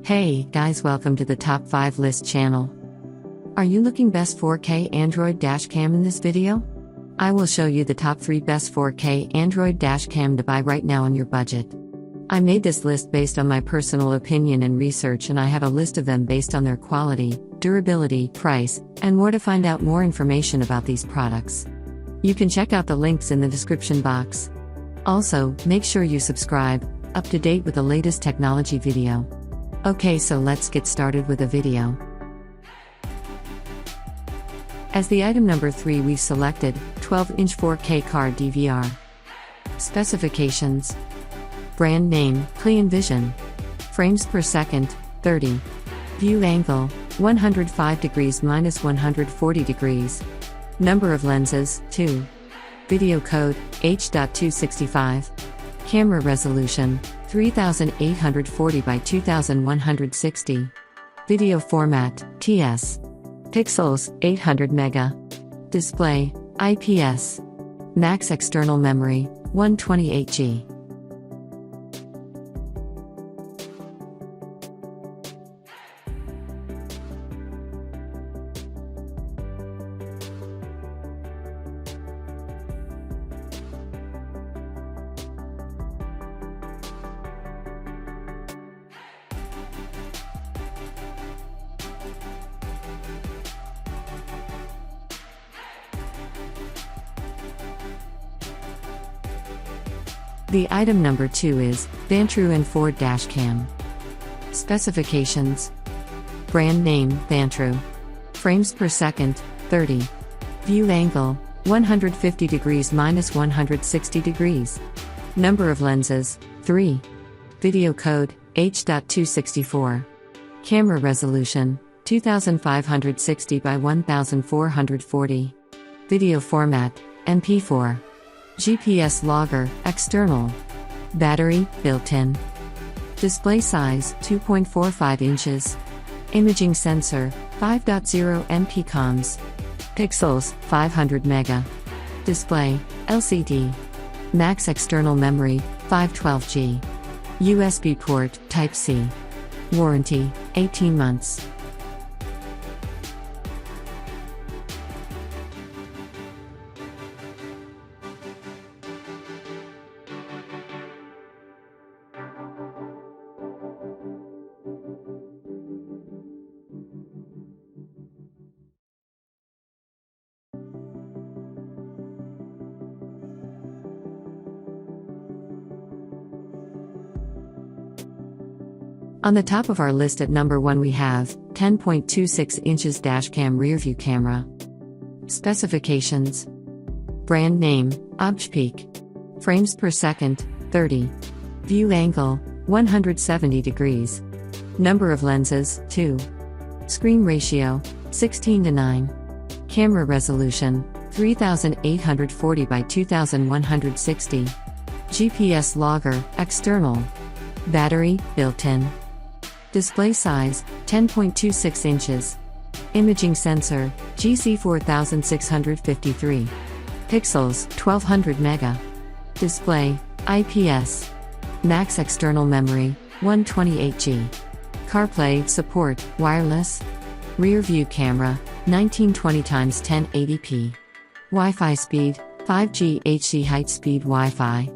Hey guys, welcome to the Top 5 List channel. Are you looking best 4K Android dashcam in this video? I will show you the top 3 best 4K Android dashcam to buy right now on your budget. I made this list based on my personal opinion and research, and I have a list of them based on their quality, durability, price, and more. To find out more information about these products, you can check out the links in the description box. Also, make sure you subscribe, up to date with the latest technology video. Okay, so let's get started with the video. As the item number 3, we've selected 12-inch 4K car DVR. Specifications: brand name, Clean Vision. Frames per second, 30. View angle, 105 degrees minus 140 degrees. Number of lenses, 2. Video code, H.265. Camera resolution, 3840 by 2160. Video format, TS. Pixels, 800 mega. Display, IPS. Max external memory, 128GB. The item number 2 is Vantrue N4 Dashcam. Specifications: brand name, Vantrue. Frames per second, 30. View angle, 150 degrees minus 160 degrees. Number of lenses, 3. Video code, H.264. Camera resolution, 2560 by 1440. Video format, MP4. GPS logger, external. Battery, built-in. Display size, 2.45 inches. Imaging sensor, 5.0 MP comms. Pixels, 500 mega. Display, LCD. Max external memory, 512GB. USB port, Type-C. Warranty, 18 months. On the top of our list at number 1 we have 10.26 inches dashcam rearview camera. Specifications: brand name, Objpeak. Frames per second, 30. View angle, 170 degrees. Number of lenses, 2. Screen ratio, 16:9. Camera resolution, 3840 by 2160. GPS logger, external. Battery, built-in. Display size, 10.26 inches. Imaging sensor, GC4653. Pixels, 1200 mega. Display, IPS. Max external memory, 128GB. Carplay support, wireless. Rear view camera, 1920x1080p. Wi-Fi speed, 5G HC high speed Wi-Fi.